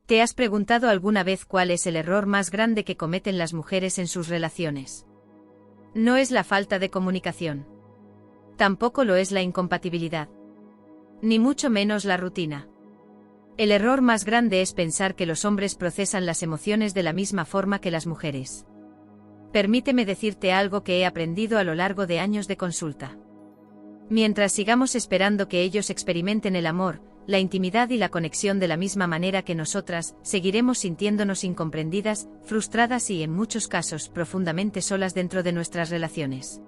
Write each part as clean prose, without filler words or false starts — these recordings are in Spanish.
¿Te has preguntado alguna vez cuál es el error más grande que cometen las mujeres en sus relaciones? No es la falta de comunicación. Tampoco lo es la incompatibilidad. Ni mucho menos la rutina. El error más grande es pensar que los hombres procesan las emociones de la misma forma que las mujeres. Permíteme decirte algo que he aprendido a lo largo de años de consulta. Mientras sigamos esperando que ellos experimenten el amor, la intimidad y la conexión de la misma manera que nosotras, seguiremos sintiéndonos incomprendidas, frustradas y, en muchos casos, profundamente solas dentro de nuestras relaciones.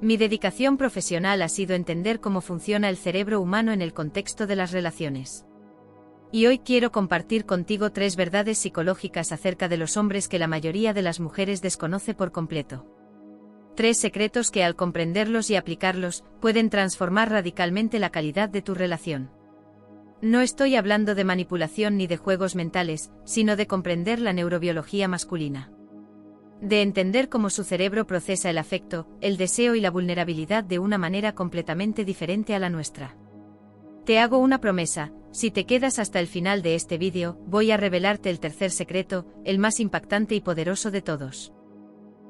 Mi dedicación profesional ha sido entender cómo funciona el cerebro humano en el contexto de las relaciones. Y hoy quiero compartir contigo 3 verdades psicológicas acerca de los hombres que la mayoría de las mujeres desconoce por completo. 3 secretos que, al comprenderlos y aplicarlos, pueden transformar radicalmente la calidad de tu relación. No estoy hablando de manipulación ni de juegos mentales, sino de comprender la neurobiología masculina. De entender cómo su cerebro procesa el afecto, el deseo y la vulnerabilidad de una manera completamente diferente a la nuestra. Te hago una promesa: si te quedas hasta el final de este vídeo, voy a revelarte el tercer secreto, el más impactante y poderoso de todos.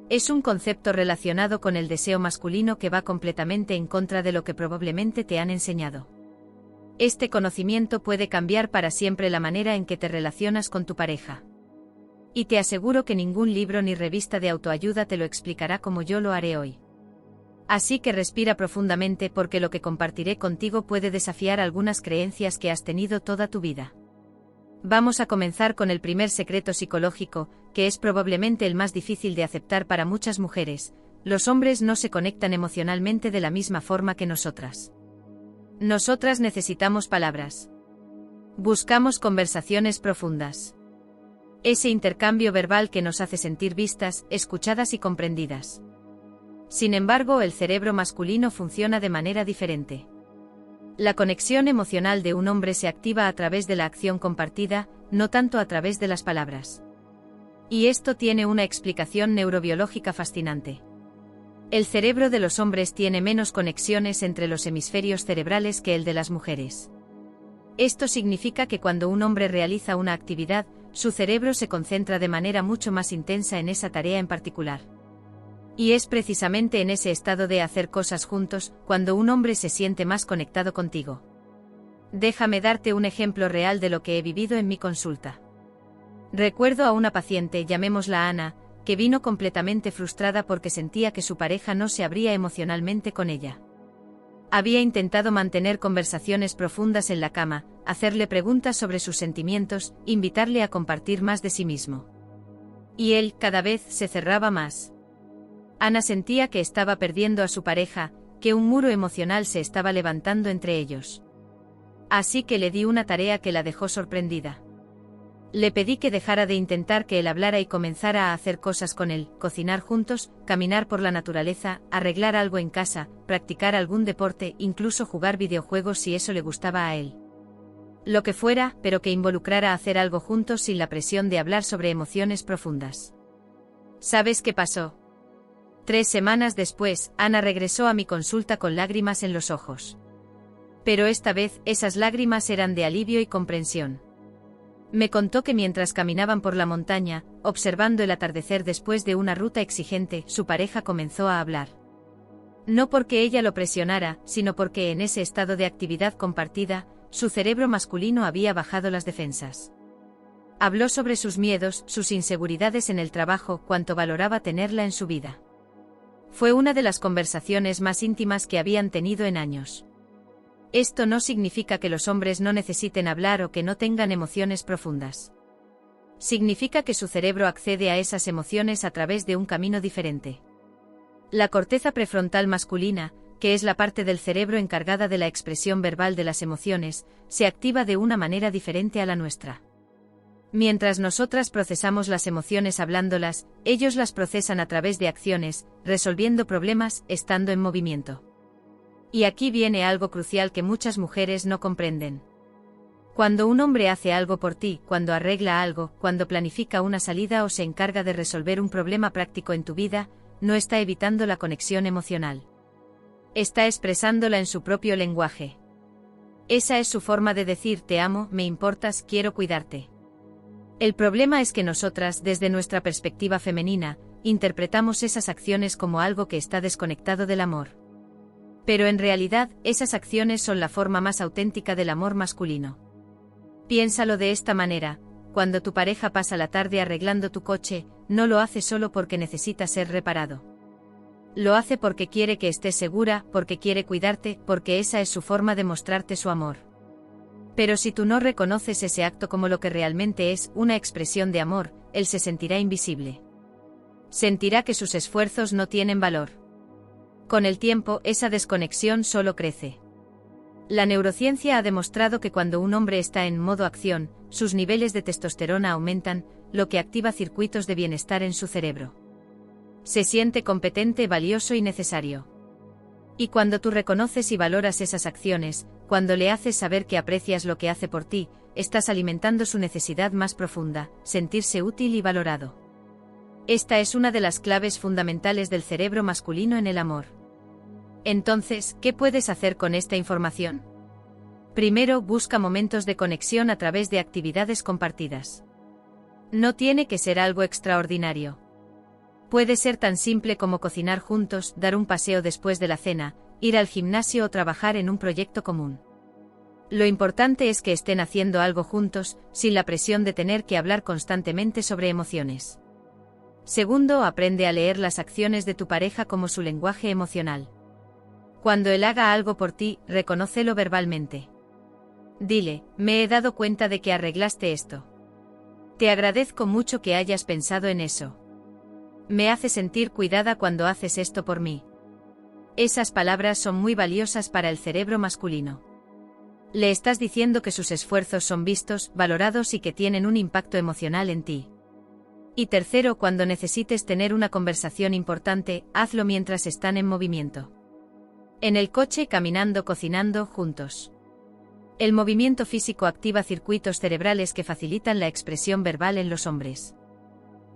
Es un concepto relacionado con el deseo masculino que va completamente en contra de lo que probablemente te han enseñado. Este conocimiento puede cambiar para siempre la manera en que te relacionas con tu pareja. Y te aseguro que ningún libro ni revista de autoayuda te lo explicará como yo lo haré hoy. Así que respira profundamente, porque lo que compartiré contigo puede desafiar algunas creencias que has tenido toda tu vida. Vamos a comenzar con el primer secreto psicológico, que es probablemente el más difícil de aceptar para muchas mujeres: los hombres no se conectan emocionalmente de la misma forma que nosotras. Nosotras necesitamos palabras. Buscamos conversaciones profundas. Ese intercambio verbal que nos hace sentir vistas, escuchadas y comprendidas. Sin embargo, el cerebro masculino funciona de manera diferente. La conexión emocional de un hombre se activa a través de la acción compartida, no tanto a través de las palabras. Y esto tiene una explicación neurobiológica fascinante. El cerebro de los hombres tiene menos conexiones entre los hemisferios cerebrales que el de las mujeres. Esto significa que cuando un hombre realiza una actividad, su cerebro se concentra de manera mucho más intensa en esa tarea en particular. Y es precisamente en ese estado de hacer cosas juntos, cuando un hombre se siente más conectado contigo. Déjame darte un ejemplo real de lo que he vivido en mi consulta. Recuerdo a una paciente, llamémosla Ana, que vino completamente frustrada porque sentía que su pareja no se abría emocionalmente con ella. Había intentado mantener conversaciones profundas en la cama, hacerle preguntas sobre sus sentimientos, invitarle a compartir más de sí mismo. Y él, cada vez, se cerraba más. Ana sentía que estaba perdiendo a su pareja, que un muro emocional se estaba levantando entre ellos. Así que le di una tarea que la dejó sorprendida. Le pedí que dejara de intentar que él hablara y comenzara a hacer cosas con él: cocinar juntos, caminar por la naturaleza, arreglar algo en casa, practicar algún deporte, incluso jugar videojuegos si eso le gustaba a él. Lo que fuera, pero que involucrara hacer algo juntos sin la presión de hablar sobre emociones profundas. ¿Sabes qué pasó? 3 semanas después, Ana regresó a mi consulta con lágrimas en los ojos. Pero esta vez, esas lágrimas eran de alivio y comprensión. Me contó que mientras caminaban por la montaña, observando el atardecer después de una ruta exigente, su pareja comenzó a hablar. No porque ella lo presionara, sino porque en ese estado de actividad compartida, su cerebro masculino había bajado las defensas. Habló sobre sus miedos, sus inseguridades en el trabajo, cuánto valoraba tenerla en su vida. Fue una de las conversaciones más íntimas que habían tenido en años. Esto no significa que los hombres no necesiten hablar o que no tengan emociones profundas. Significa que su cerebro accede a esas emociones a través de un camino diferente. La corteza prefrontal masculina, que es la parte del cerebro encargada de la expresión verbal de las emociones, se activa de una manera diferente a la nuestra. Mientras nosotras procesamos las emociones hablándolas, ellos las procesan a través de acciones, resolviendo problemas, estando en movimiento. Y aquí viene algo crucial que muchas mujeres no comprenden. Cuando un hombre hace algo por ti, cuando arregla algo, cuando planifica una salida o se encarga de resolver un problema práctico en tu vida, no está evitando la conexión emocional. Está expresándola en su propio lenguaje. Esa es su forma de decir: te amo, me importas, quiero cuidarte. El problema es que nosotras, desde nuestra perspectiva femenina, interpretamos esas acciones como algo que está desconectado del amor. Pero en realidad, esas acciones son la forma más auténtica del amor masculino. Piénsalo de esta manera: cuando tu pareja pasa la tarde arreglando tu coche, no lo hace solo porque necesita ser reparado. Lo hace porque quiere que estés segura, porque quiere cuidarte, porque esa es su forma de mostrarte su amor. Pero si tú no reconoces ese acto como lo que realmente es, una expresión de amor, él se sentirá invisible. Sentirá que sus esfuerzos no tienen valor. Con el tiempo, esa desconexión solo crece. La neurociencia ha demostrado que cuando un hombre está en modo acción, sus niveles de testosterona aumentan, lo que activa circuitos de bienestar en su cerebro. Se siente competente, valioso y necesario. Y cuando tú reconoces y valoras esas acciones, cuando le haces saber que aprecias lo que hace por ti, estás alimentando su necesidad más profunda, sentirse útil y valorado. Esta es una de las claves fundamentales del cerebro masculino en el amor. Entonces, ¿qué puedes hacer con esta información? Primero, busca momentos de conexión a través de actividades compartidas. No tiene que ser algo extraordinario. Puede ser tan simple como cocinar juntos, dar un paseo después de la cena, ir al gimnasio o trabajar en un proyecto común. Lo importante es que estén haciendo algo juntos, sin la presión de tener que hablar constantemente sobre emociones. Segundo, aprende a leer las acciones de tu pareja como su lenguaje emocional. Cuando él haga algo por ti, reconócelo verbalmente. Dile: me he dado cuenta de que arreglaste esto. Te agradezco mucho que hayas pensado en eso. Me hace sentir cuidada cuando haces esto por mí. Esas palabras son muy valiosas para el cerebro masculino. Le estás diciendo que sus esfuerzos son vistos, valorados y que tienen un impacto emocional en ti. Y tercero, cuando necesites tener una conversación importante, hazlo mientras están en movimiento. En el coche, caminando, cocinando, juntos. El movimiento físico activa circuitos cerebrales que facilitan la expresión verbal en los hombres.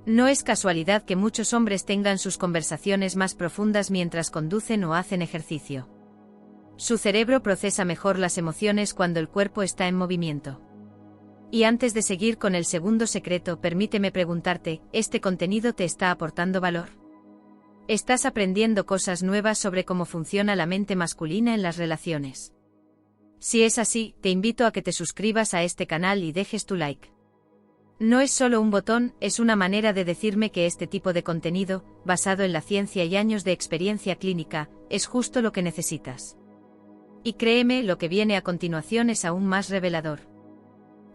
No es casualidad que muchos hombres tengan sus conversaciones más profundas mientras conducen o hacen ejercicio. Su cerebro procesa mejor las emociones cuando el cuerpo está en movimiento. Y antes de seguir con el segundo secreto, permíteme preguntarte: ¿este contenido te está aportando valor? ¿Estás aprendiendo cosas nuevas sobre cómo funciona la mente masculina en las relaciones? Si es así, te invito a que te suscribas a este canal y dejes tu like. No es solo un botón, es una manera de decirme que este tipo de contenido, basado en la ciencia y años de experiencia clínica, es justo lo que necesitas. Y créeme, lo que viene a continuación es aún más revelador.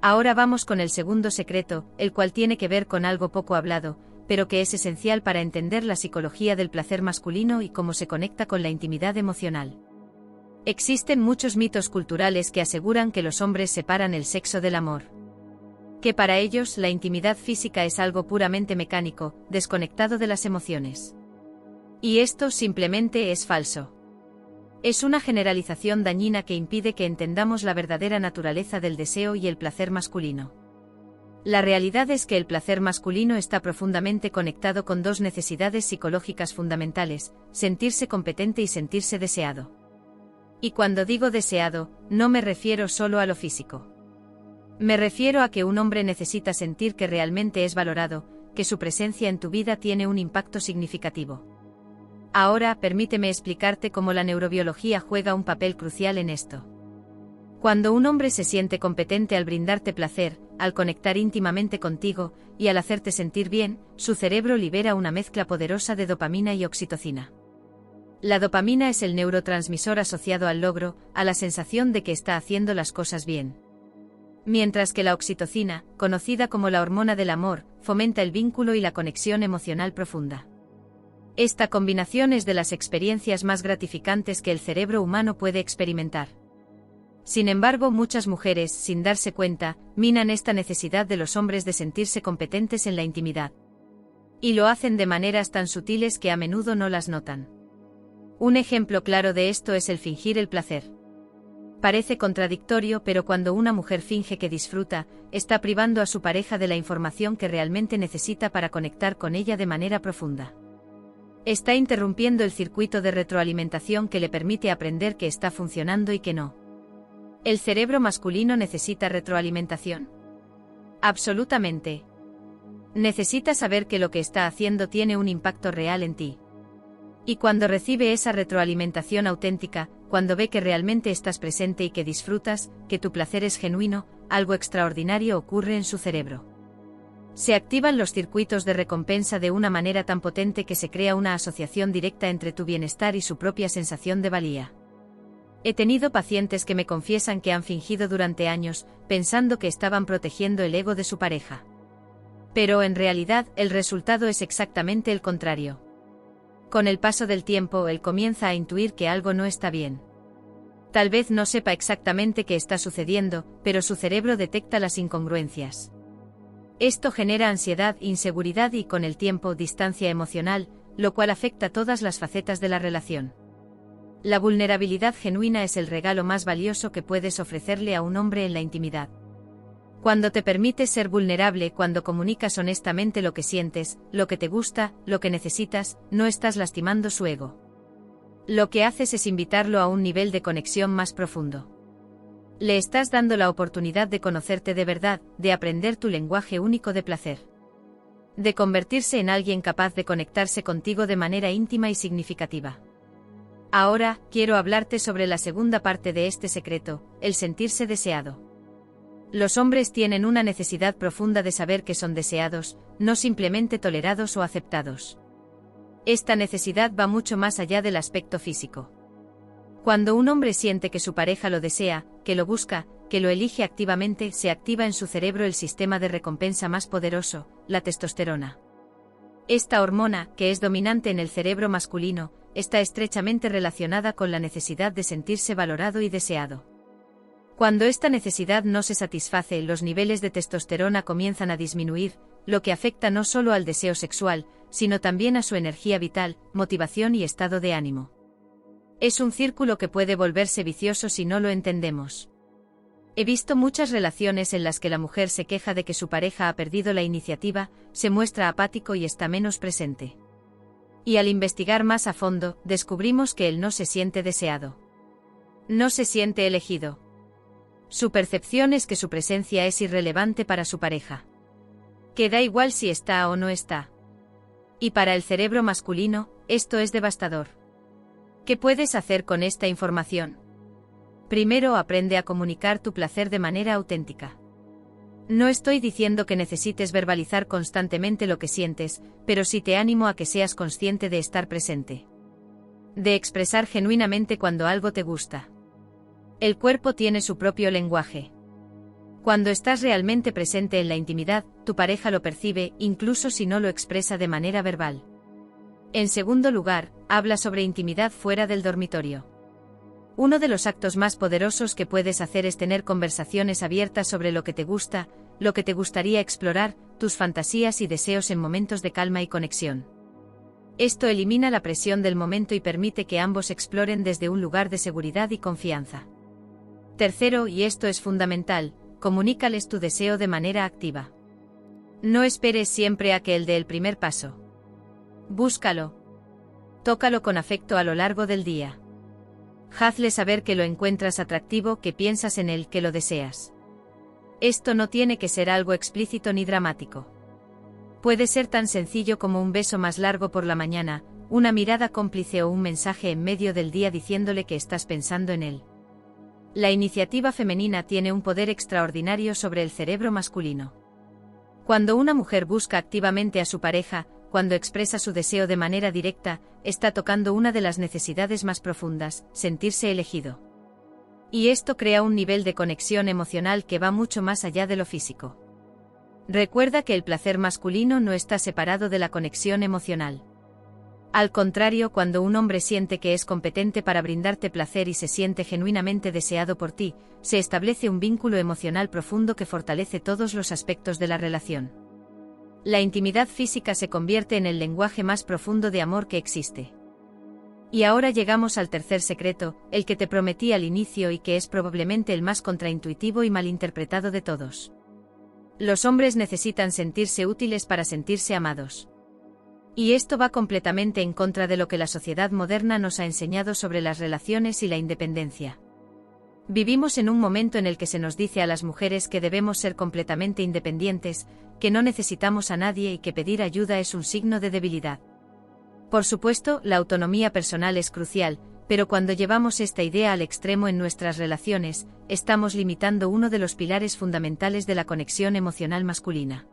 Ahora vamos con el segundo secreto, el cual tiene que ver con algo poco hablado, pero que es esencial para entender la psicología del placer masculino y cómo se conecta con la intimidad emocional. Existen muchos mitos culturales que aseguran que los hombres separan el sexo del amor. Que para ellos la intimidad física es algo puramente mecánico, desconectado de las emociones. Y esto simplemente es falso. Es una generalización dañina que impide que entendamos la verdadera naturaleza del deseo y el placer masculino. La realidad es que el placer masculino está profundamente conectado con dos necesidades psicológicas fundamentales: sentirse competente y sentirse deseado. Y cuando digo deseado, no me refiero solo a lo físico. Me refiero a que un hombre necesita sentir que realmente es valorado, que su presencia en tu vida tiene un impacto significativo. Ahora, permíteme explicarte cómo la neurobiología juega un papel crucial en esto. Cuando un hombre se siente competente al brindarte placer, al conectar íntimamente contigo, y al hacerte sentir bien, su cerebro libera una mezcla poderosa de dopamina y oxitocina. La dopamina es el neurotransmisor asociado al logro, a la sensación de que está haciendo las cosas bien. Mientras que la oxitocina, conocida como la hormona del amor, fomenta el vínculo y la conexión emocional profunda. Esta combinación es de las experiencias más gratificantes que el cerebro humano puede experimentar. Sin embargo, muchas mujeres, sin darse cuenta, minan esta necesidad de los hombres de sentirse competentes en la intimidad. Y lo hacen de maneras tan sutiles que a menudo no las notan. Un ejemplo claro de esto es el fingir el placer. Parece contradictorio, pero cuando una mujer finge que disfruta, está privando a su pareja de la información que realmente necesita para conectar con ella de manera profunda. Está interrumpiendo el circuito de retroalimentación que le permite aprender que está funcionando y que no. El cerebro masculino necesita retroalimentación. Absolutamente. Necesita saber que lo que está haciendo tiene un impacto real en ti. Y cuando recibe esa retroalimentación auténtica, cuando ve que realmente estás presente y que disfrutas, que tu placer es genuino, algo extraordinario ocurre en su cerebro. Se activan los circuitos de recompensa de una manera tan potente que se crea una asociación directa entre tu bienestar y su propia sensación de valía. He tenido pacientes que me confiesan que han fingido durante años, pensando que estaban protegiendo el ego de su pareja. Pero en realidad, el resultado es exactamente el contrario. Con el paso del tiempo, él comienza a intuir que algo no está bien. Tal vez no sepa exactamente qué está sucediendo, pero su cerebro detecta las incongruencias. Esto genera ansiedad, inseguridad y, con el tiempo, distancia emocional, lo cual afecta todas las facetas de la relación. La vulnerabilidad genuina es el regalo más valioso que puedes ofrecerle a un hombre en la intimidad. Cuando te permites ser vulnerable, cuando comunicas honestamente lo que sientes, lo que te gusta, lo que necesitas, no estás lastimando su ego. Lo que haces es invitarlo a un nivel de conexión más profundo. Le estás dando la oportunidad de conocerte de verdad, de aprender tu lenguaje único de placer. De convertirse en alguien capaz de conectarse contigo de manera íntima y significativa. Ahora, quiero hablarte sobre la segunda parte de este secreto, el sentirse deseado. Los hombres tienen una necesidad profunda de saber que son deseados, no simplemente tolerados o aceptados. Esta necesidad va mucho más allá del aspecto físico. Cuando un hombre siente que su pareja lo desea, que lo busca, que lo elige activamente, se activa en su cerebro el sistema de recompensa más poderoso, la testosterona. Esta hormona, que es dominante en el cerebro masculino, está estrechamente relacionada con la necesidad de sentirse valorado y deseado. Cuando esta necesidad no se satisface, los niveles de testosterona comienzan a disminuir, lo que afecta no solo al deseo sexual, sino también a su energía vital, motivación y estado de ánimo. Es un círculo que puede volverse vicioso si no lo entendemos. He visto muchas relaciones en las que la mujer se queja de que su pareja ha perdido la iniciativa, se muestra apático y está menos presente. Y al investigar más a fondo, descubrimos que él no se siente deseado. No se siente elegido. Su percepción es que su presencia es irrelevante para su pareja. Que da igual si está o no está. Y para el cerebro masculino, esto es devastador. ¿Qué puedes hacer con esta información? Primero, aprende a comunicar tu placer de manera auténtica. No estoy diciendo que necesites verbalizar constantemente lo que sientes, pero sí te animo a que seas consciente de estar presente. De expresar genuinamente cuando algo te gusta. El cuerpo tiene su propio lenguaje. Cuando estás realmente presente en la intimidad, tu pareja lo percibe, incluso si no lo expresa de manera verbal. En segundo lugar, habla sobre intimidad fuera del dormitorio. Uno de los actos más poderosos que puedes hacer es tener conversaciones abiertas sobre lo que te gusta, lo que te gustaría explorar, tus fantasías y deseos en momentos de calma y conexión. Esto elimina la presión del momento y permite que ambos exploren desde un lugar de seguridad y confianza. Tercero, y esto es fundamental, comunícales tu deseo de manera activa. No esperes siempre a que él dé el primer paso. Búscalo. Tócalo con afecto a lo largo del día. Hazle saber que lo encuentras atractivo, que piensas en él, que lo deseas. Esto no tiene que ser algo explícito ni dramático. Puede ser tan sencillo como un beso más largo por la mañana, una mirada cómplice o un mensaje en medio del día diciéndole que estás pensando en él. La iniciativa femenina tiene un poder extraordinario sobre el cerebro masculino. Cuando una mujer busca activamente a su pareja, cuando expresa su deseo de manera directa, está tocando una de las necesidades más profundas, sentirse elegido. Y esto crea un nivel de conexión emocional que va mucho más allá de lo físico. Recuerda que el placer masculino no está separado de la conexión emocional. Al contrario, cuando un hombre siente que es competente para brindarte placer y se siente genuinamente deseado por ti, se establece un vínculo emocional profundo que fortalece todos los aspectos de la relación. La intimidad física se convierte en el lenguaje más profundo de amor que existe. Y ahora llegamos al tercer secreto, el que te prometí al inicio y que es probablemente el más contraintuitivo y malinterpretado de todos. Los hombres necesitan sentirse útiles para sentirse amados. Y esto va completamente en contra de lo que la sociedad moderna nos ha enseñado sobre las relaciones y la independencia. Vivimos en un momento en el que se nos dice a las mujeres que debemos ser completamente independientes, que no necesitamos a nadie y que pedir ayuda es un signo de debilidad. Por supuesto, la autonomía personal es crucial, pero cuando llevamos esta idea al extremo en nuestras relaciones, estamos limitando uno de los pilares fundamentales de la conexión emocional masculina.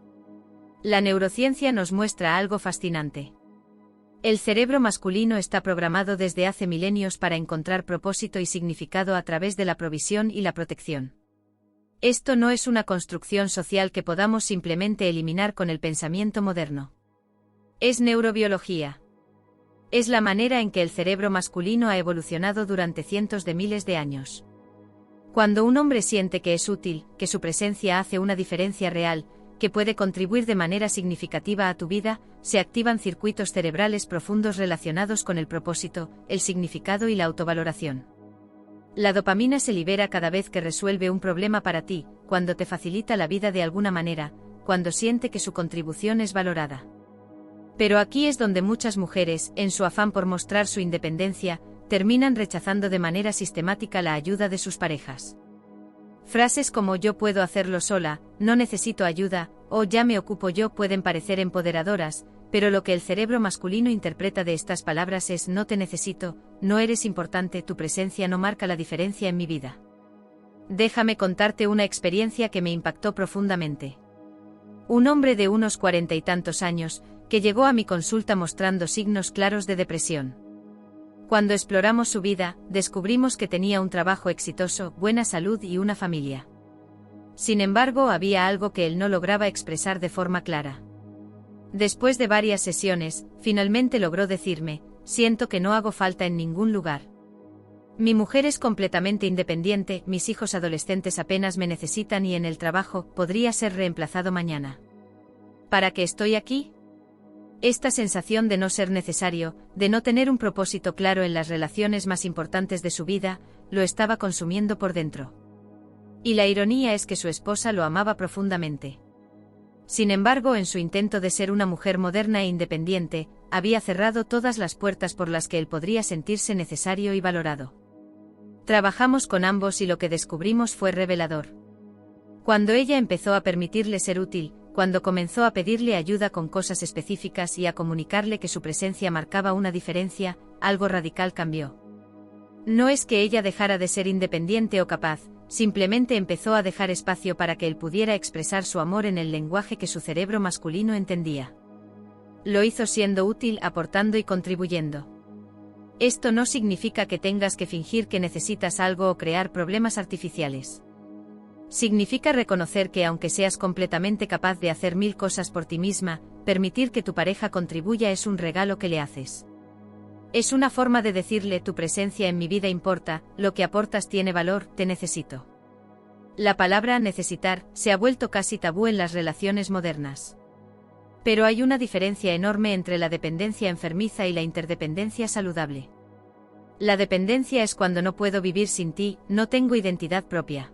La neurociencia nos muestra algo fascinante. El cerebro masculino está programado desde hace milenios para encontrar propósito y significado a través de la provisión y la protección. Esto no es una construcción social que podamos simplemente eliminar con el pensamiento moderno. Es neurobiología. Es la manera en que el cerebro masculino ha evolucionado durante cientos de miles de años. Cuando un hombre siente que es útil, que su presencia hace una diferencia real, que puede contribuir de manera significativa a tu vida, se activan circuitos cerebrales profundos relacionados con el propósito, el significado y la autovaloración. La dopamina se libera cada vez que resuelve un problema para ti, cuando te facilita la vida de alguna manera, cuando siente que su contribución es valorada. Pero aquí es donde muchas mujeres, en su afán por mostrar su independencia, terminan rechazando de manera sistemática la ayuda de sus parejas. Frases como "yo puedo hacerlo sola", "no necesito ayuda", o "ya me ocupo yo" pueden parecer empoderadoras, pero lo que el cerebro masculino interpreta de estas palabras es "no te necesito, no eres importante, tu presencia no marca la diferencia en mi vida". Déjame contarte una experiencia que me impactó profundamente. Un hombre de unos 40 y tantos años, que llegó a mi consulta mostrando signos claros de depresión. Cuando exploramos su vida, descubrimos que tenía un trabajo exitoso, buena salud y una familia. Sin embargo, había algo que él no lograba expresar de forma clara. Después de varias sesiones, finalmente logró decirme: "Siento que no hago falta en ningún lugar. Mi mujer es completamente independiente, mis hijos adolescentes apenas me necesitan y en el trabajo podría ser reemplazado mañana. ¿Para qué estoy aquí?". Esta sensación de no ser necesario, de no tener un propósito claro en las relaciones más importantes de su vida, lo estaba consumiendo por dentro. Y la ironía es que su esposa lo amaba profundamente. Sin embargo, en su intento de ser una mujer moderna e independiente, había cerrado todas las puertas por las que él podría sentirse necesario y valorado. Trabajamos con ambos y lo que descubrimos fue revelador. Cuando ella empezó a permitirle ser útil, cuando comenzó a pedirle ayuda con cosas específicas y a comunicarle que su presencia marcaba una diferencia, algo radical cambió. No es que ella dejara de ser independiente o capaz, simplemente empezó a dejar espacio para que él pudiera expresar su amor en el lenguaje que su cerebro masculino entendía. Lo hizo siendo útil, aportando y contribuyendo. Esto no significa que tengas que fingir que necesitas algo o crear problemas artificiales. Significa reconocer que aunque seas completamente capaz de hacer 1000 cosas por ti misma, permitir que tu pareja contribuya es un regalo que le haces. Es una forma de decirle: tu presencia en mi vida importa, lo que aportas tiene valor, te necesito. La palabra necesitar se ha vuelto casi tabú en las relaciones modernas. Pero hay una diferencia enorme entre la dependencia enfermiza y la interdependencia saludable. La dependencia es cuando no puedo vivir sin ti, no tengo identidad propia.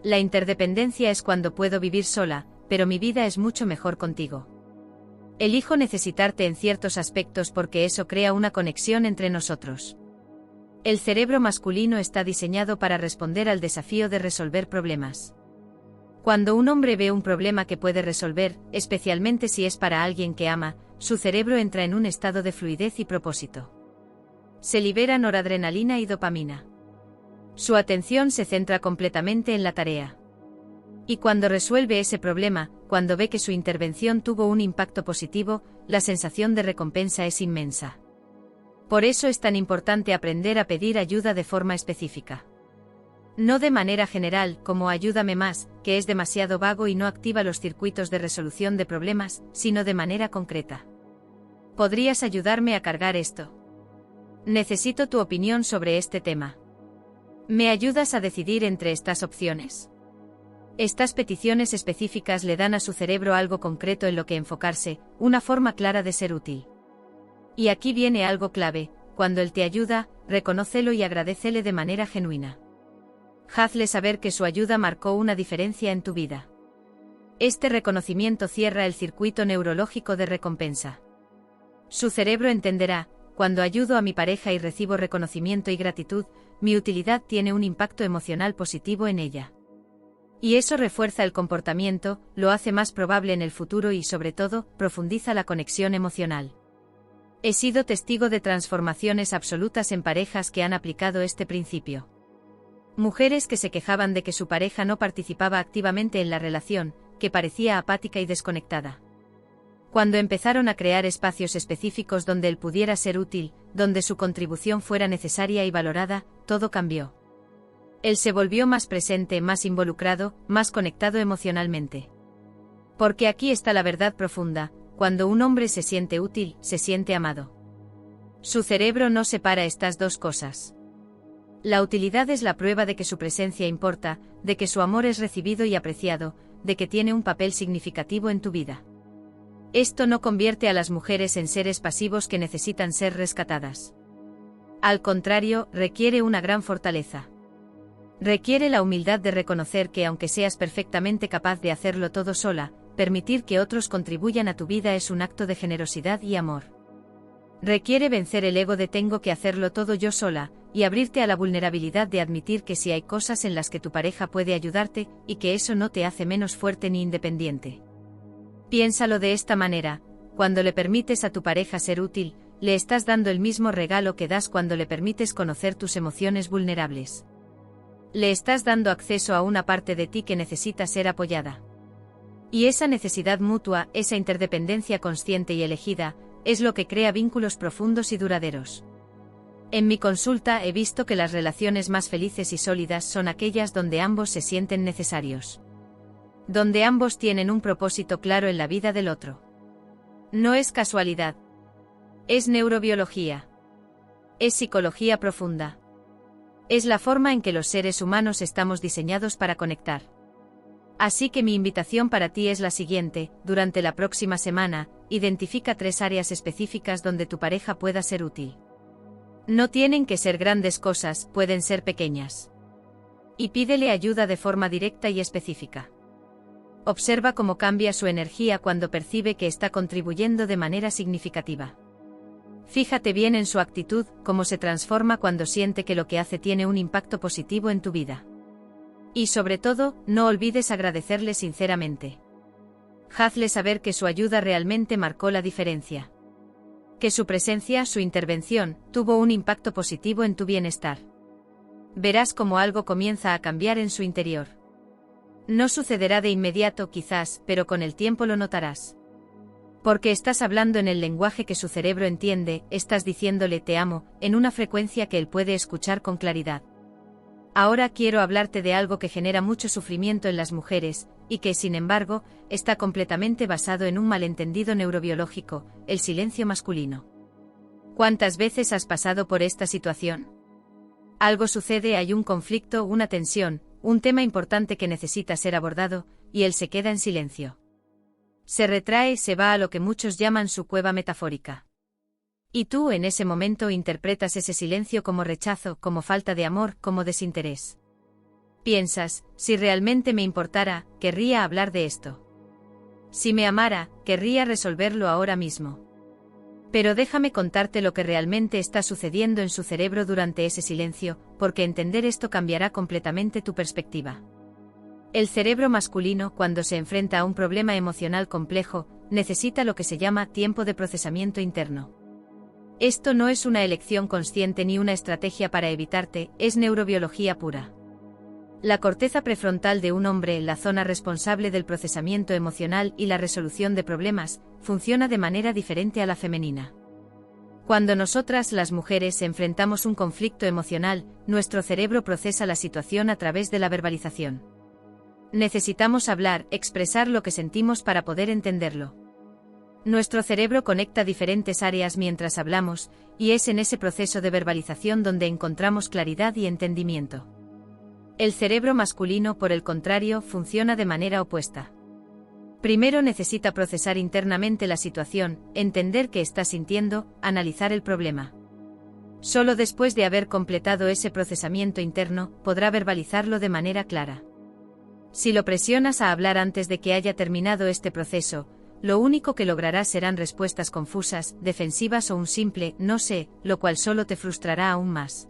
La interdependencia es cuando puedo vivir sola, pero mi vida es mucho mejor contigo. Elijo necesitarte en ciertos aspectos porque eso crea una conexión entre nosotros. El cerebro masculino está diseñado para responder al desafío de resolver problemas. Cuando un hombre ve un problema que puede resolver, especialmente si es para alguien que ama, su cerebro entra en un estado de fluidez y propósito. Se libera noradrenalina y dopamina. Su atención se centra completamente en la tarea. Y cuando resuelve ese problema, cuando ve que su intervención tuvo un impacto positivo, la sensación de recompensa es inmensa. Por eso es tan importante aprender a pedir ayuda de forma específica. No de manera general, como "ayúdame más", que es demasiado vago y no activa los circuitos de resolución de problemas, sino de manera concreta. ¿Podrías ayudarme a cargar esto? Necesito tu opinión sobre este tema. ¿Me ayudas a decidir entre estas opciones? Estas peticiones específicas le dan a su cerebro algo concreto en lo que enfocarse, una forma clara de ser útil. Y aquí viene algo clave: cuando él te ayuda, reconócelo y agradécele de manera genuina. Hazle saber que su ayuda marcó una diferencia en tu vida. Este reconocimiento cierra el circuito neurológico de recompensa. Su cerebro entenderá: cuando ayudo a mi pareja y recibo reconocimiento y gratitud, mi utilidad tiene un impacto emocional positivo en ella. Y eso refuerza el comportamiento, lo hace más probable en el futuro y, sobre todo, profundiza la conexión emocional. He sido testigo de transformaciones absolutas en parejas que han aplicado este principio. Mujeres que se quejaban de que su pareja no participaba activamente en la relación, que parecía apática y desconectada. Cuando empezaron a crear espacios específicos donde él pudiera ser útil, donde su contribución fuera necesaria y valorada, todo cambió. Él se volvió más presente, más involucrado, más conectado emocionalmente. Porque aquí está la verdad profunda: cuando un hombre se siente útil, se siente amado. Su cerebro no separa estas dos cosas. La utilidad es la prueba de que su presencia importa, de que su amor es recibido y apreciado, de que tiene un papel significativo en tu vida. Esto no convierte a las mujeres en seres pasivos que necesitan ser rescatadas. Al contrario, requiere una gran fortaleza. Requiere la humildad de reconocer que, aunque seas perfectamente capaz de hacerlo todo sola, permitir que otros contribuyan a tu vida es un acto de generosidad y amor. Requiere vencer el ego de tengo que hacerlo todo yo sola, y abrirte a la vulnerabilidad de admitir que sí hay cosas en las que tu pareja puede ayudarte, y que eso no te hace menos fuerte ni independiente. Piénsalo de esta manera: cuando le permites a tu pareja ser útil, le estás dando el mismo regalo que das cuando le permites conocer tus emociones vulnerables. Le estás dando acceso a una parte de ti que necesita ser apoyada. Y esa necesidad mutua, esa interdependencia consciente y elegida, es lo que crea vínculos profundos y duraderos. En mi consulta he visto que las relaciones más felices y sólidas son aquellas donde ambos se sienten necesarios. Donde ambos tienen un propósito claro en la vida del otro. No es casualidad. Es neurobiología. Es psicología profunda. Es la forma en que los seres humanos estamos diseñados para conectar. Así que mi invitación para ti es la siguiente: durante la próxima semana, identifica 3 áreas específicas donde tu pareja pueda ser útil. No tienen que ser grandes cosas, pueden ser pequeñas. Y pídele ayuda de forma directa y específica. Observa cómo cambia su energía cuando percibe que está contribuyendo de manera significativa. Fíjate bien en su actitud, cómo se transforma cuando siente que lo que hace tiene un impacto positivo en tu vida. Y sobre todo, no olvides agradecerle sinceramente. Hazle saber que su ayuda realmente marcó la diferencia. Que su presencia, su intervención, tuvo un impacto positivo en tu bienestar. Verás cómo algo comienza a cambiar en su interior. No sucederá de inmediato quizás, pero con el tiempo lo notarás. Porque estás hablando en el lenguaje que su cerebro entiende, estás diciéndole te amo, en una frecuencia que él puede escuchar con claridad. Ahora quiero hablarte de algo que genera mucho sufrimiento en las mujeres, y que, sin embargo, está completamente basado en un malentendido neurobiológico: el silencio masculino. ¿Cuántas veces has pasado por esta situación? Algo sucede, hay un conflicto, una tensión, un tema importante que necesita ser abordado, y él se queda en silencio. Se retrae, se va a lo que muchos llaman su cueva metafórica. Y tú en ese momento interpretas ese silencio como rechazo, como falta de amor, como desinterés. Piensas: si realmente me importara, querría hablar de esto. Si me amara, querría resolverlo ahora mismo. Pero déjame contarte lo que realmente está sucediendo en su cerebro durante ese silencio, porque entender esto cambiará completamente tu perspectiva. El cerebro masculino, cuando se enfrenta a un problema emocional complejo, necesita lo que se llama tiempo de procesamiento interno. Esto no es una elección consciente ni una estrategia para evitarte, es neurobiología pura. La corteza prefrontal de un hombre, la zona responsable del procesamiento emocional y la resolución de problemas, funciona de manera diferente a la femenina. Cuando nosotras, las mujeres, enfrentamos un conflicto emocional, nuestro cerebro procesa la situación a través de la verbalización. Necesitamos hablar, expresar lo que sentimos para poder entenderlo. Nuestro cerebro conecta diferentes áreas mientras hablamos, y es en ese proceso de verbalización donde encontramos claridad y entendimiento. El cerebro masculino, por el contrario, funciona de manera opuesta. Primero necesita procesar internamente la situación, entender qué está sintiendo, analizar el problema. Solo después de haber completado ese procesamiento interno, podrá verbalizarlo de manera clara. Si lo presionas a hablar antes de que haya terminado este proceso, lo único que lograrás serán respuestas confusas, defensivas o un simple "no sé", lo cual solo te frustrará aún más.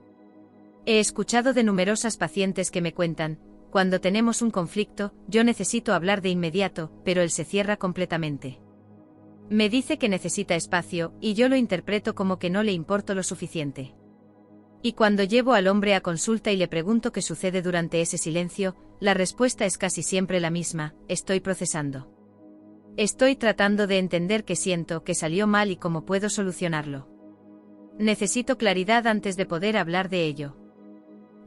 He escuchado de numerosas pacientes que me cuentan: cuando tenemos un conflicto, yo necesito hablar de inmediato, pero él se cierra completamente. Me dice que necesita espacio, y yo lo interpreto como que no le importo lo suficiente. Y cuando llevo al hombre a consulta y le pregunto qué sucede durante ese silencio, la respuesta es casi siempre la misma: estoy procesando. Estoy tratando de entender qué siento, qué salió mal y cómo puedo solucionarlo. Necesito claridad antes de poder hablar de ello.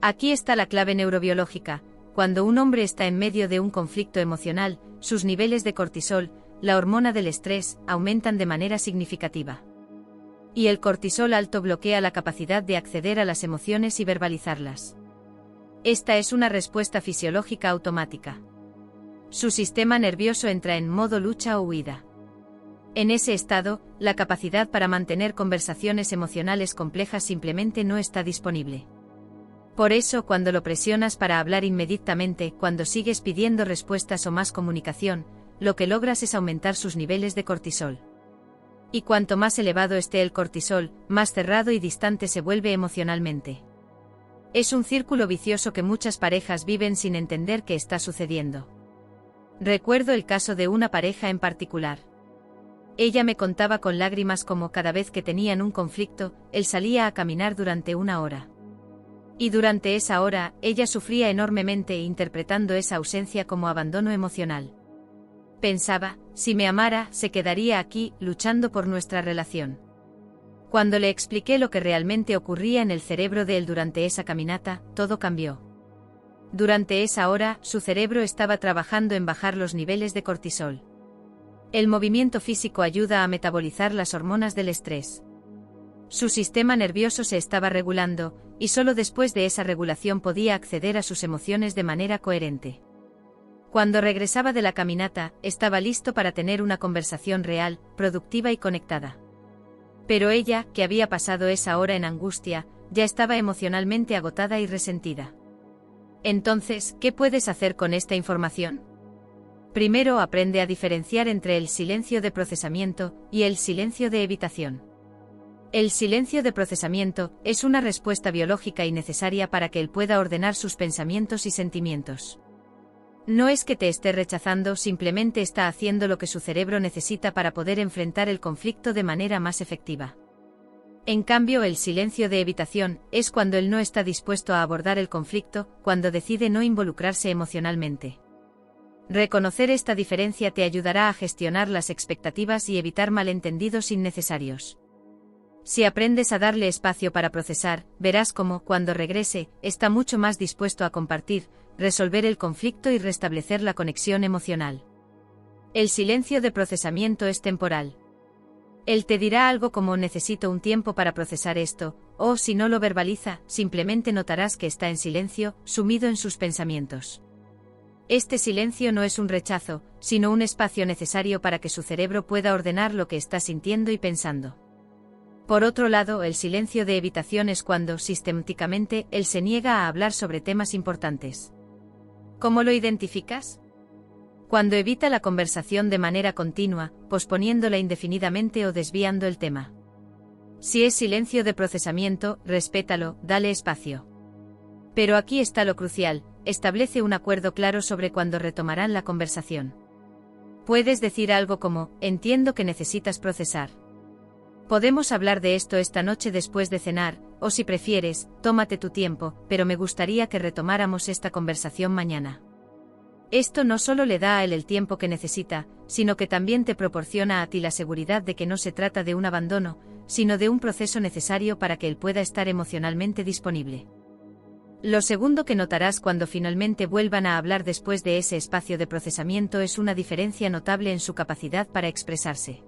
Aquí está la clave neurobiológica. Cuando un hombre está en medio de un conflicto emocional, sus niveles de cortisol, la hormona del estrés, aumentan de manera significativa. Y el cortisol alto bloquea la capacidad de acceder a las emociones y verbalizarlas. Esta es una respuesta fisiológica automática. Su sistema nervioso entra en modo lucha o huida. En ese estado, la capacidad para mantener conversaciones emocionales complejas simplemente no está disponible. Por eso, cuando lo presionas para hablar inmediatamente, cuando sigues pidiendo respuestas o más comunicación, lo que logras es aumentar sus niveles de cortisol. Y cuanto más elevado esté el cortisol, más cerrado y distante se vuelve emocionalmente. Es un círculo vicioso que muchas parejas viven sin entender qué está sucediendo. Recuerdo el caso de una pareja en particular. Ella me contaba con lágrimas cómo cada vez que tenían un conflicto, él salía a caminar durante una hora. Y durante esa hora, ella sufría enormemente interpretando esa ausencia como abandono emocional. Pensaba: si me amara, se quedaría aquí, luchando por nuestra relación. Cuando le expliqué lo que realmente ocurría en el cerebro de él durante esa caminata, todo cambió. Durante esa hora, su cerebro estaba trabajando en bajar los niveles de cortisol. El movimiento físico ayuda a metabolizar las hormonas del estrés. Su sistema nervioso se estaba regulando, y solo después de esa regulación podía acceder a sus emociones de manera coherente. Cuando regresaba de la caminata, estaba listo para tener una conversación real, productiva y conectada. Pero ella, que había pasado esa hora en angustia, ya estaba emocionalmente agotada y resentida. Entonces, ¿qué puedes hacer con esta información? Primero, aprende a diferenciar entre el silencio de procesamiento y el silencio de evitación. El silencio de procesamiento es una respuesta biológica y necesaria para que él pueda ordenar sus pensamientos y sentimientos. No es que te esté rechazando, simplemente está haciendo lo que su cerebro necesita para poder enfrentar el conflicto de manera más efectiva. En cambio, el silencio de evitación es cuando él no está dispuesto a abordar el conflicto, cuando decide no involucrarse emocionalmente. Reconocer esta diferencia te ayudará a gestionar las expectativas y evitar malentendidos innecesarios. Si aprendes a darle espacio para procesar, verás cómo, cuando regrese, está mucho más dispuesto a compartir, resolver el conflicto y restablecer la conexión emocional. El silencio de procesamiento es temporal. Él te dirá algo como: necesito un tiempo para procesar esto, o si no lo verbaliza, simplemente notarás que está en silencio, sumido en sus pensamientos. Este silencio no es un rechazo, sino un espacio necesario para que su cerebro pueda ordenar lo que está sintiendo y pensando. Por otro lado, el silencio de evitación es cuando, sistemáticamente, él se niega a hablar sobre temas importantes. ¿Cómo lo identificas? Cuando evita la conversación de manera continua, posponiéndola indefinidamente o desviando el tema. Si es silencio de procesamiento, respétalo, dale espacio. Pero aquí está lo crucial: establece un acuerdo claro sobre cuándo retomarán la conversación. Puedes decir algo como: entiendo que necesitas procesar. Podemos hablar de esto esta noche después de cenar, o si prefieres, tómate tu tiempo, pero me gustaría que retomáramos esta conversación mañana. Esto no solo le da a él el tiempo que necesita, sino que también te proporciona a ti la seguridad de que no se trata de un abandono, sino de un proceso necesario para que él pueda estar emocionalmente disponible. Lo segundo que notarás cuando finalmente vuelvan a hablar después de ese espacio de procesamiento es una diferencia notable en su capacidad para expresarse.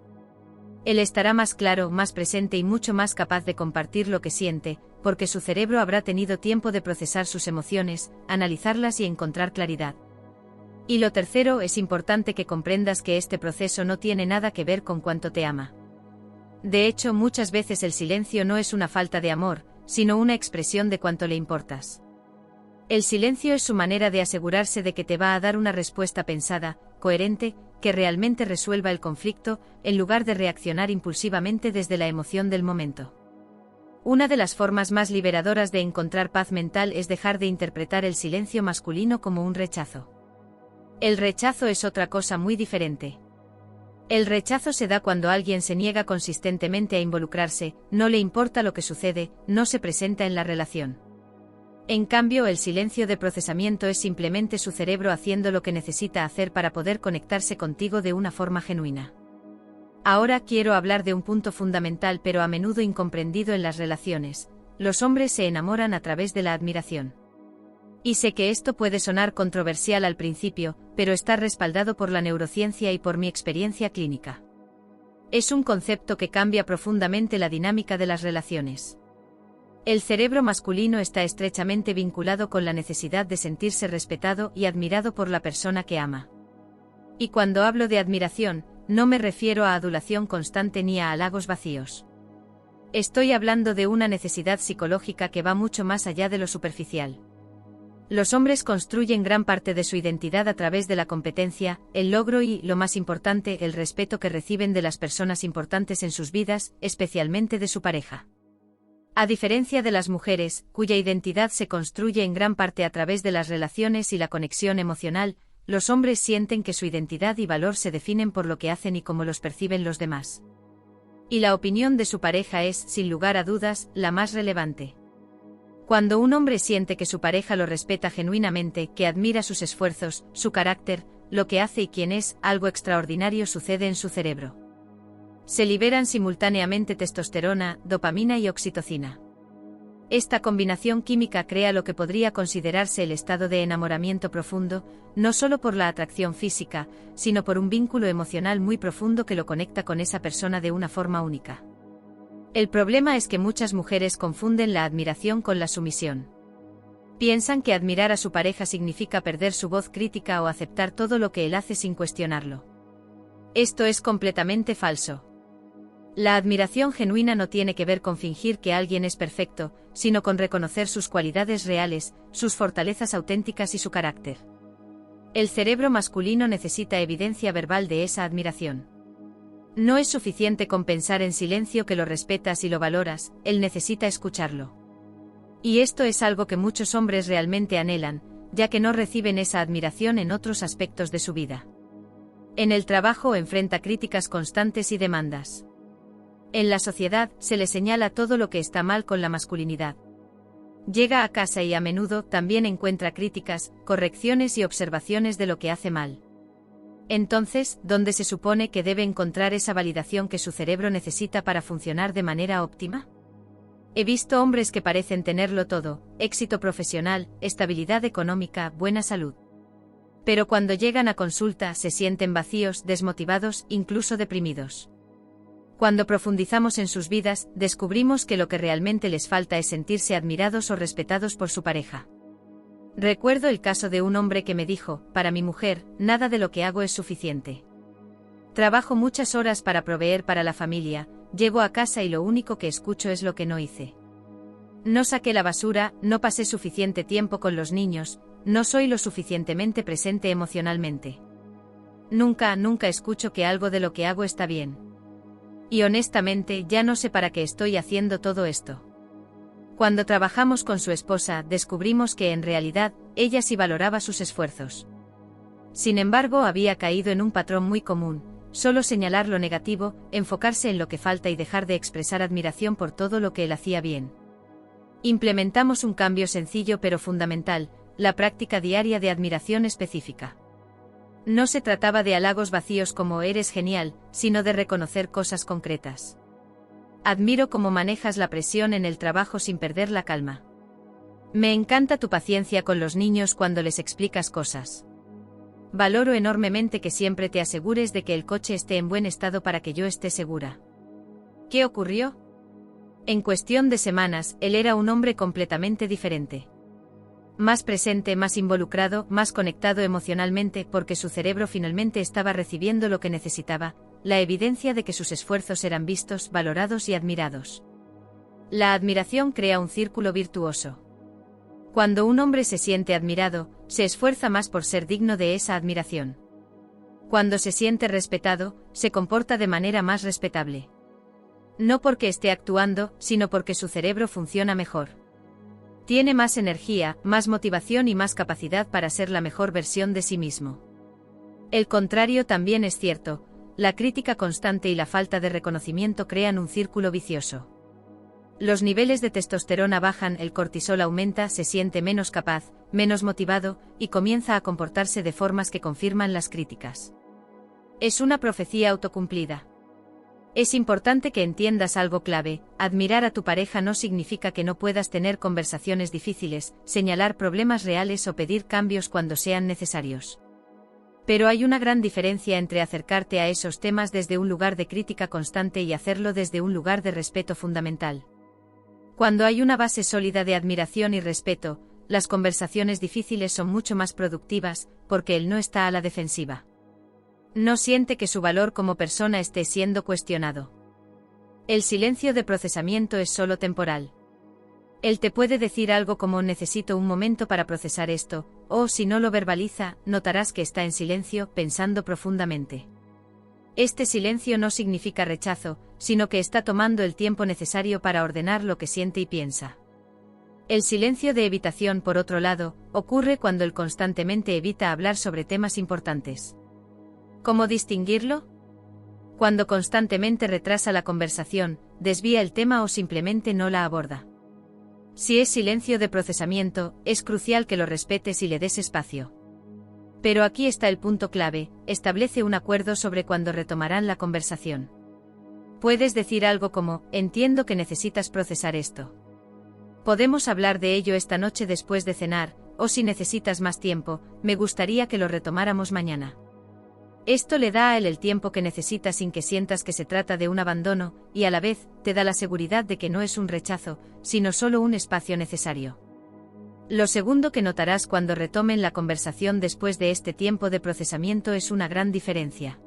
Él estará más claro, más presente y mucho más capaz de compartir lo que siente, porque su cerebro habrá tenido tiempo de procesar sus emociones, analizarlas y encontrar claridad. Y lo tercero, es importante que comprendas que este proceso no tiene nada que ver con cuánto te ama. De hecho, muchas veces el silencio no es una falta de amor, sino una expresión de cuánto le importas. El silencio es su manera de asegurarse de que te va a dar una respuesta pensada, coherente, que realmente resuelva el conflicto, en lugar de reaccionar impulsivamente desde la emoción del momento. Una de las formas más liberadoras de encontrar paz mental es dejar de interpretar el silencio masculino como un rechazo. El rechazo es otra cosa muy diferente. El rechazo se da cuando alguien se niega consistentemente a involucrarse, no le importa lo que sucede, no se presenta en la relación. En cambio, el silencio de procesamiento es simplemente su cerebro haciendo lo que necesita hacer para poder conectarse contigo de una forma genuina. Ahora quiero hablar de un punto fundamental pero a menudo incomprendido en las relaciones: los hombres se enamoran a través de la admiración. Y sé que esto puede sonar controversial al principio, pero está respaldado por la neurociencia y por mi experiencia clínica. Es un concepto que cambia profundamente la dinámica de las relaciones. El cerebro masculino está estrechamente vinculado con la necesidad de sentirse respetado y admirado por la persona que ama. Y cuando hablo de admiración, no me refiero a adulación constante ni a halagos vacíos. Estoy hablando de una necesidad psicológica que va mucho más allá de lo superficial. Los hombres construyen gran parte de su identidad a través de la competencia, el logro y, lo más importante, el respeto que reciben de las personas importantes en sus vidas, especialmente de su pareja. A diferencia de las mujeres, cuya identidad se construye en gran parte a través de las relaciones y la conexión emocional, los hombres sienten que su identidad y valor se definen por lo que hacen y cómo los perciben los demás. Y la opinión de su pareja es, sin lugar a dudas, la más relevante. Cuando un hombre siente que su pareja lo respeta genuinamente, que admira sus esfuerzos, su carácter, lo que hace y quién es, algo extraordinario sucede en su cerebro. Se liberan simultáneamente testosterona, dopamina y oxitocina. Esta combinación química crea lo que podría considerarse el estado de enamoramiento profundo, no solo por la atracción física, sino por un vínculo emocional muy profundo que lo conecta con esa persona de una forma única. El problema es que muchas mujeres confunden la admiración con la sumisión. Piensan que admirar a su pareja significa perder su voz crítica o aceptar todo lo que él hace sin cuestionarlo. Esto es completamente falso. La admiración genuina no tiene que ver con fingir que alguien es perfecto, sino con reconocer sus cualidades reales, sus fortalezas auténticas y su carácter. El cerebro masculino necesita evidencia verbal de esa admiración. No es suficiente con pensar en silencio que lo respetas y lo valoras, él necesita escucharlo. Y esto es algo que muchos hombres realmente anhelan, ya que no reciben esa admiración en otros aspectos de su vida. En el trabajo enfrenta críticas constantes y demandas. En la sociedad, se le señala todo lo que está mal con la masculinidad. Llega a casa y a menudo también encuentra críticas, correcciones y observaciones de lo que hace mal. Entonces, ¿dónde se supone que debe encontrar esa validación que su cerebro necesita para funcionar de manera óptima? He visto hombres que parecen tenerlo todo: éxito profesional, estabilidad económica, buena salud. Pero cuando llegan a consulta se sienten vacíos, desmotivados, incluso deprimidos. Cuando profundizamos en sus vidas, descubrimos que lo que realmente les falta es sentirse admirados o respetados por su pareja. Recuerdo el caso de un hombre que me dijo: para mi mujer, nada de lo que hago es suficiente. Trabajo muchas horas para proveer para la familia, llego a casa y lo único que escucho es lo que no hice. No saqué la basura, no pasé suficiente tiempo con los niños, no soy lo suficientemente presente emocionalmente. Nunca escucho que algo de lo que hago está bien. Y honestamente ya no sé para qué estoy haciendo todo esto. Cuando trabajamos con su esposa, descubrimos que en realidad, ella sí valoraba sus esfuerzos. Sin embargo, había caído en un patrón muy común: solo señalar lo negativo, enfocarse en lo que falta y dejar de expresar admiración por todo lo que él hacía bien. Implementamos un cambio sencillo pero fundamental: la práctica diaria de admiración específica. No se trataba de halagos vacíos como «eres genial», sino de reconocer cosas concretas. Admiro cómo manejas la presión en el trabajo sin perder la calma. Me encanta tu paciencia con los niños cuando les explicas cosas. Valoro enormemente que siempre te asegures de que el coche esté en buen estado para que yo esté segura. ¿Qué ocurrió? En cuestión de semanas, él era un hombre completamente diferente. Más presente, más involucrado, más conectado emocionalmente, porque su cerebro finalmente estaba recibiendo lo que necesitaba: la evidencia de que sus esfuerzos eran vistos, valorados y admirados. La admiración crea un círculo virtuoso. Cuando un hombre se siente admirado, se esfuerza más por ser digno de esa admiración. Cuando se siente respetado, se comporta de manera más respetable. No porque esté actuando, sino porque su cerebro funciona mejor. Tiene más energía, más motivación y más capacidad para ser la mejor versión de sí mismo. El contrario también es cierto, la crítica constante y la falta de reconocimiento crean un círculo vicioso. Los niveles de testosterona bajan, el cortisol aumenta, se siente menos capaz, menos motivado, y comienza a comportarse de formas que confirman las críticas. Es una profecía autocumplida. Es importante que entiendas algo clave: admirar a tu pareja no significa que no puedas tener conversaciones difíciles, señalar problemas reales o pedir cambios cuando sean necesarios. Pero hay una gran diferencia entre acercarte a esos temas desde un lugar de crítica constante y hacerlo desde un lugar de respeto fundamental. Cuando hay una base sólida de admiración y respeto, las conversaciones difíciles son mucho más productivas, porque él no está a la defensiva. No siente que su valor como persona esté siendo cuestionado. El silencio de procesamiento es solo temporal. Él te puede decir algo como necesito un momento para procesar esto, o si no lo verbaliza, notarás que está en silencio, pensando profundamente. Este silencio no significa rechazo, sino que está tomando el tiempo necesario para ordenar lo que siente y piensa. El silencio de evitación, por otro lado, ocurre cuando él constantemente evita hablar sobre temas importantes. ¿Cómo distinguirlo? Cuando constantemente retrasa la conversación, desvía el tema o simplemente no la aborda. Si es silencio de procesamiento, es crucial que lo respetes y le des espacio. Pero aquí está el punto clave: establece un acuerdo sobre cuándo retomarán la conversación. Puedes decir algo como: entiendo que necesitas procesar esto. Podemos hablar de ello esta noche después de cenar, o si necesitas más tiempo, me gustaría que lo retomáramos mañana. Esto le da a él el tiempo que necesita sin que sientas que se trata de un abandono, y a la vez, te da la seguridad de que no es un rechazo, sino solo un espacio necesario. Lo segundo que notarás cuando retomen la conversación después de este tiempo de procesamiento es una gran diferencia.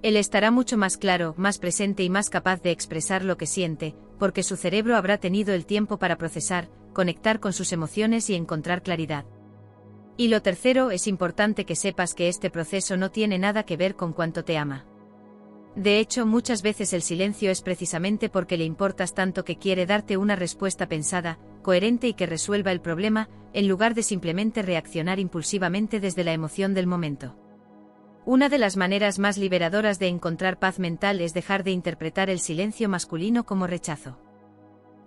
Él estará mucho más claro, más presente y más capaz de expresar lo que siente, porque su cerebro habrá tenido el tiempo para procesar, conectar con sus emociones y encontrar claridad. Y lo tercero, es importante que sepas que este proceso no tiene nada que ver con cuánto te ama. De hecho, muchas veces el silencio es precisamente porque le importas tanto que quiere darte una respuesta pensada, coherente y que resuelva el problema, en lugar de simplemente reaccionar impulsivamente desde la emoción del momento. Una de las maneras más liberadoras de encontrar paz mental es dejar de interpretar el silencio masculino como rechazo.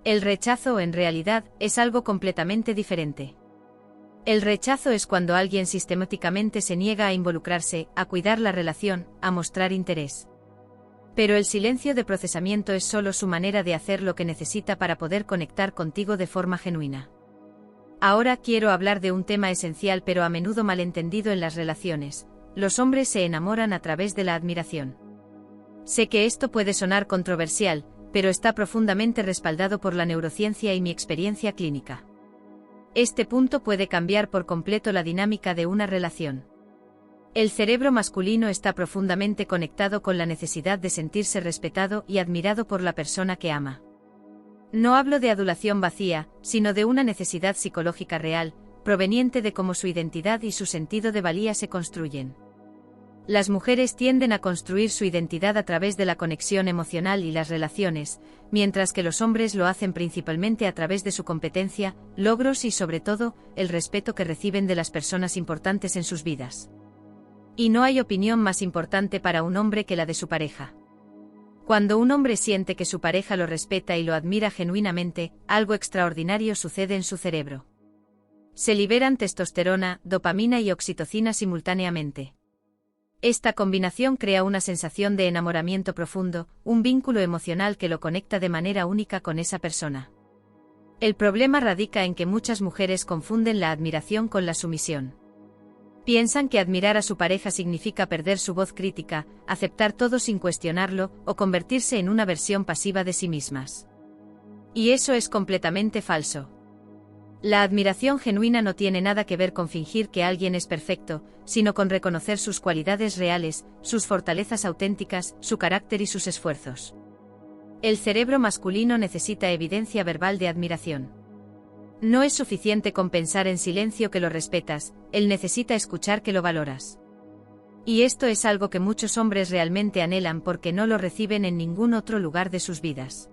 El rechazo, en realidad, es algo completamente diferente. El rechazo es cuando alguien sistemáticamente se niega a involucrarse, a cuidar la relación, a mostrar interés. Pero el silencio de procesamiento es solo su manera de hacer lo que necesita para poder conectar contigo de forma genuina. Ahora quiero hablar de un tema esencial pero a menudo malentendido en las relaciones: los hombres se enamoran a través de la admiración. Sé que esto puede sonar controversial, pero está profundamente respaldado por la neurociencia y mi experiencia clínica. Este punto puede cambiar por completo la dinámica de una relación. El cerebro masculino está profundamente conectado con la necesidad de sentirse respetado y admirado por la persona que ama. No hablo de adulación vacía, sino de una necesidad psicológica real, proveniente de cómo su identidad y su sentido de valía se construyen. Las mujeres tienden a construir su identidad a través de la conexión emocional y las relaciones, mientras que los hombres lo hacen principalmente a través de su competencia, logros y sobre todo, el respeto que reciben de las personas importantes en sus vidas. Y no hay opinión más importante para un hombre que la de su pareja. Cuando un hombre siente que su pareja lo respeta y lo admira genuinamente, algo extraordinario sucede en su cerebro. Se liberan testosterona, dopamina y oxitocina simultáneamente. Esta combinación crea una sensación de enamoramiento profundo, un vínculo emocional que lo conecta de manera única con esa persona. El problema radica en que muchas mujeres confunden la admiración con la sumisión. Piensan que admirar a su pareja significa perder su voz crítica, aceptar todo sin cuestionarlo, o convertirse en una versión pasiva de sí mismas. Y eso es completamente falso. La admiración genuina no tiene nada que ver con fingir que alguien es perfecto, sino con reconocer sus cualidades reales, sus fortalezas auténticas, su carácter y sus esfuerzos. El cerebro masculino necesita evidencia verbal de admiración. No es suficiente con pensar en silencio que lo respetas, él necesita escuchar que lo valoras. Y esto es algo que muchos hombres realmente anhelan porque no lo reciben en ningún otro lugar de sus vidas.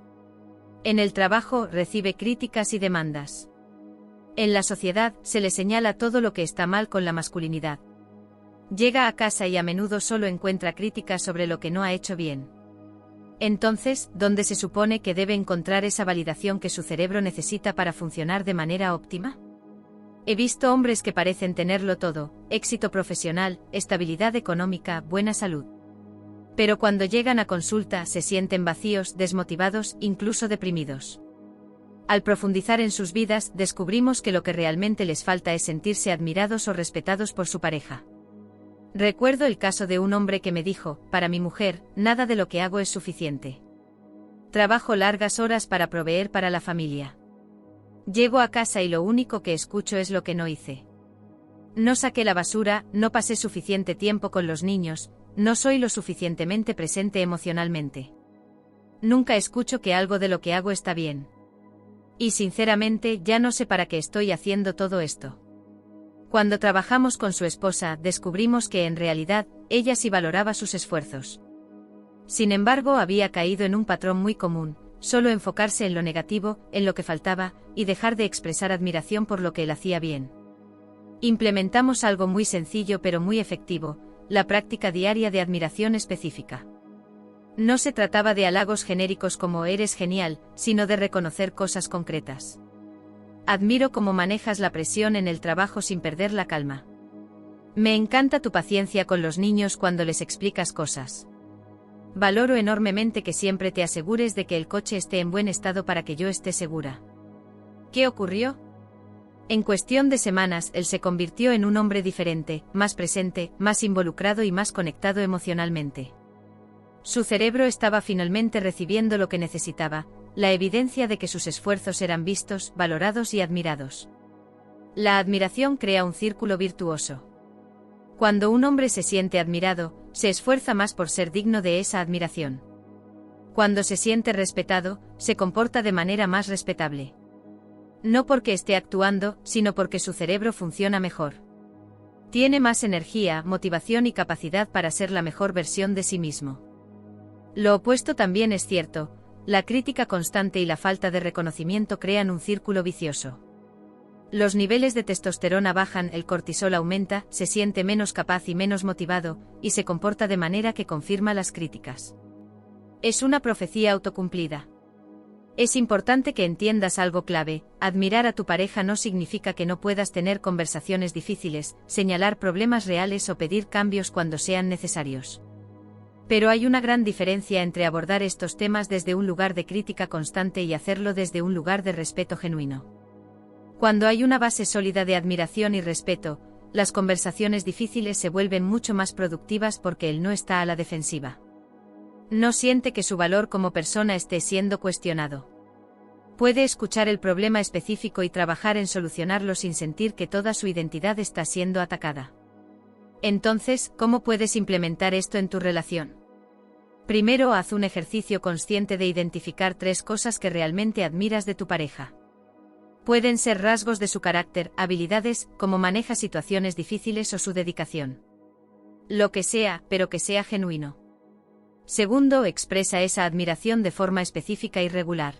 En el trabajo recibe críticas y demandas. En la sociedad se le señala todo lo que está mal con la masculinidad. Llega a casa y a menudo solo encuentra críticas sobre lo que no ha hecho bien. Entonces, ¿dónde se supone que debe encontrar esa validación que su cerebro necesita para funcionar de manera óptima? He visto hombres que parecen tenerlo todo: éxito profesional, estabilidad económica, buena salud. Pero cuando llegan a consulta se sienten vacíos, desmotivados, incluso deprimidos. Al profundizar en sus vidas, descubrimos que lo que realmente les falta es sentirse admirados o respetados por su pareja. Recuerdo el caso de un hombre que me dijo: para mi mujer, nada de lo que hago es suficiente. Trabajo largas horas para proveer para la familia. Llego a casa y lo único que escucho es lo que no hice. No saqué la basura, no pasé suficiente tiempo con los niños, no soy lo suficientemente presente emocionalmente. Nunca escucho que algo de lo que hago está bien. Y sinceramente ya no sé para qué estoy haciendo todo esto. Cuando trabajamos con su esposa, descubrimos que en realidad, ella sí valoraba sus esfuerzos. Sin embargo, había caído en un patrón muy común: solo enfocarse en lo negativo, en lo que faltaba, y dejar de expresar admiración por lo que él hacía bien. Implementamos algo muy sencillo pero muy efectivo: la práctica diaria de admiración específica. No se trataba de halagos genéricos como «eres genial», sino de reconocer cosas concretas. Admiro cómo manejas la presión en el trabajo sin perder la calma. Me encanta tu paciencia con los niños cuando les explicas cosas. Valoro enormemente que siempre te asegures de que el coche esté en buen estado para que yo esté segura. ¿Qué ocurrió? En cuestión de semanas, él se convirtió en un hombre diferente, más presente, más involucrado y más conectado emocionalmente. Su cerebro estaba finalmente recibiendo lo que necesitaba: la evidencia de que sus esfuerzos eran vistos, valorados y admirados. La admiración crea un círculo virtuoso. Cuando un hombre se siente admirado, se esfuerza más por ser digno de esa admiración. Cuando se siente respetado, se comporta de manera más respetable. No porque esté actuando, sino porque su cerebro funciona mejor. Tiene más energía, motivación y capacidad para ser la mejor versión de sí mismo. Lo opuesto también es cierto: la crítica constante y la falta de reconocimiento crean un círculo vicioso. Los niveles de testosterona bajan, el cortisol aumenta, se siente menos capaz y menos motivado, y se comporta de manera que confirma las críticas. Es una profecía autocumplida. Es importante que entiendas algo clave: admirar a tu pareja no significa que no puedas tener conversaciones difíciles, señalar problemas reales o pedir cambios cuando sean necesarios. Pero hay una gran diferencia entre abordar estos temas desde un lugar de crítica constante y hacerlo desde un lugar de respeto genuino. Cuando hay una base sólida de admiración y respeto, las conversaciones difíciles se vuelven mucho más productivas porque él no está a la defensiva. No siente que su valor como persona esté siendo cuestionado. Puede escuchar el problema específico y trabajar en solucionarlo sin sentir que toda su identidad está siendo atacada. Entonces, ¿cómo puedes implementar esto en tu relación? Primero, haz un ejercicio consciente de identificar 3 cosas que realmente admiras de tu pareja. Pueden ser rasgos de su carácter, habilidades, cómo maneja situaciones difíciles o su dedicación. Lo que sea, pero que sea genuino. Segundo, expresa esa admiración de forma específica y regular.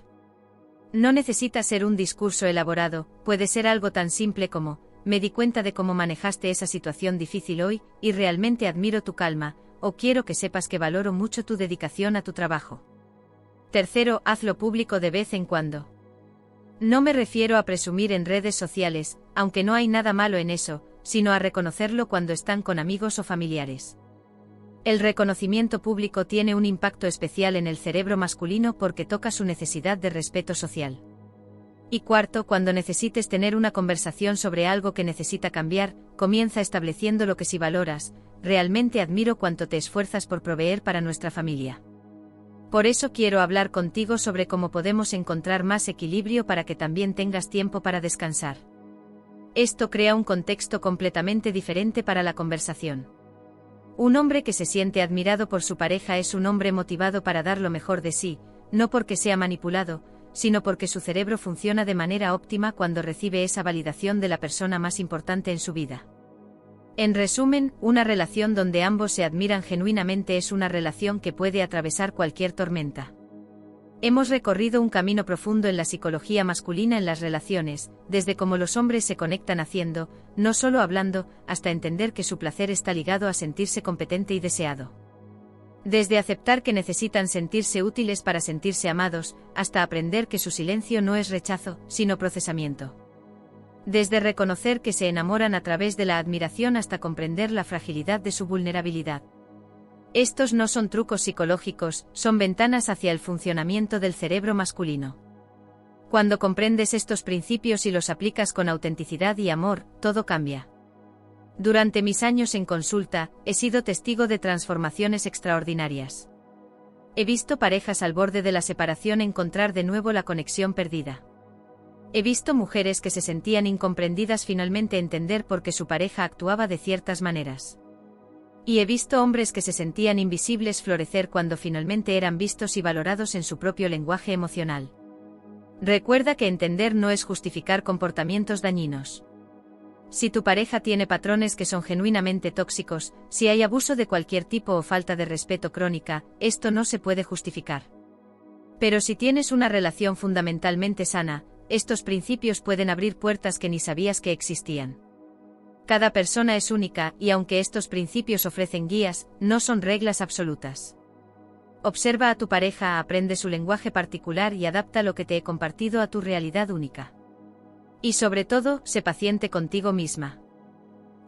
No necesita ser un discurso elaborado, puede ser algo tan simple como: me di cuenta de cómo manejaste esa situación difícil hoy, y realmente admiro tu calma, o quiero que sepas que valoro mucho tu dedicación a tu trabajo. Tercero, hazlo público de vez en cuando. No me refiero a presumir en redes sociales, aunque no hay nada malo en eso, sino a reconocerlo cuando están con amigos o familiares. El reconocimiento público tiene un impacto especial en el cerebro masculino porque toca su necesidad de respeto social. Y cuarto, cuando necesites tener una conversación sobre algo que necesita cambiar, comienza estableciendo lo que sí valoras: realmente admiro cuánto te esfuerzas por proveer para nuestra familia. Por eso quiero hablar contigo sobre cómo podemos encontrar más equilibrio para que también tengas tiempo para descansar. Esto crea un contexto completamente diferente para la conversación. Un hombre que se siente admirado por su pareja es un hombre motivado para dar lo mejor de sí, no porque sea manipulado, sino porque su cerebro funciona de manera óptima cuando recibe esa validación de la persona más importante en su vida. En resumen, una relación donde ambos se admiran genuinamente es una relación que puede atravesar cualquier tormenta. Hemos recorrido un camino profundo en la psicología masculina en las relaciones, desde cómo los hombres se conectan haciendo, no solo hablando, hasta entender que su placer está ligado a sentirse competente y deseado. Desde aceptar que necesitan sentirse útiles para sentirse amados, hasta aprender que su silencio no es rechazo, sino procesamiento. Desde reconocer que se enamoran a través de la admiración hasta comprender la fragilidad de su vulnerabilidad. Estos no son trucos psicológicos, son ventanas hacia el funcionamiento del cerebro masculino. Cuando comprendes estos principios y los aplicas con autenticidad y amor, todo cambia. Durante mis años en consulta, he sido testigo de transformaciones extraordinarias. He visto parejas al borde de la separación encontrar de nuevo la conexión perdida. He visto mujeres que se sentían incomprendidas finalmente entender por qué su pareja actuaba de ciertas maneras. Y he visto hombres que se sentían invisibles florecer cuando finalmente eran vistos y valorados en su propio lenguaje emocional. Recuerda que entender no es justificar comportamientos dañinos. Si tu pareja tiene patrones que son genuinamente tóxicos, si hay abuso de cualquier tipo o falta de respeto crónica, esto no se puede justificar. Pero si tienes una relación fundamentalmente sana, estos principios pueden abrir puertas que ni sabías que existían. Cada persona es única, y aunque estos principios ofrecen guías, no son reglas absolutas. Observa a tu pareja, aprende su lenguaje particular y adapta lo que te he compartido a tu realidad única. Y sobre todo, sé paciente contigo misma.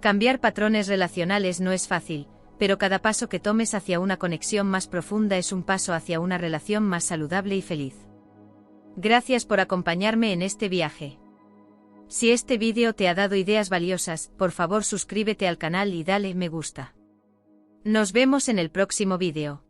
Cambiar patrones relacionales no es fácil, pero cada paso que tomes hacia una conexión más profunda es un paso hacia una relación más saludable y feliz. Gracias por acompañarme en este viaje. Si este vídeo te ha dado ideas valiosas, por favor suscríbete al canal y dale me gusta. Nos vemos en el próximo vídeo.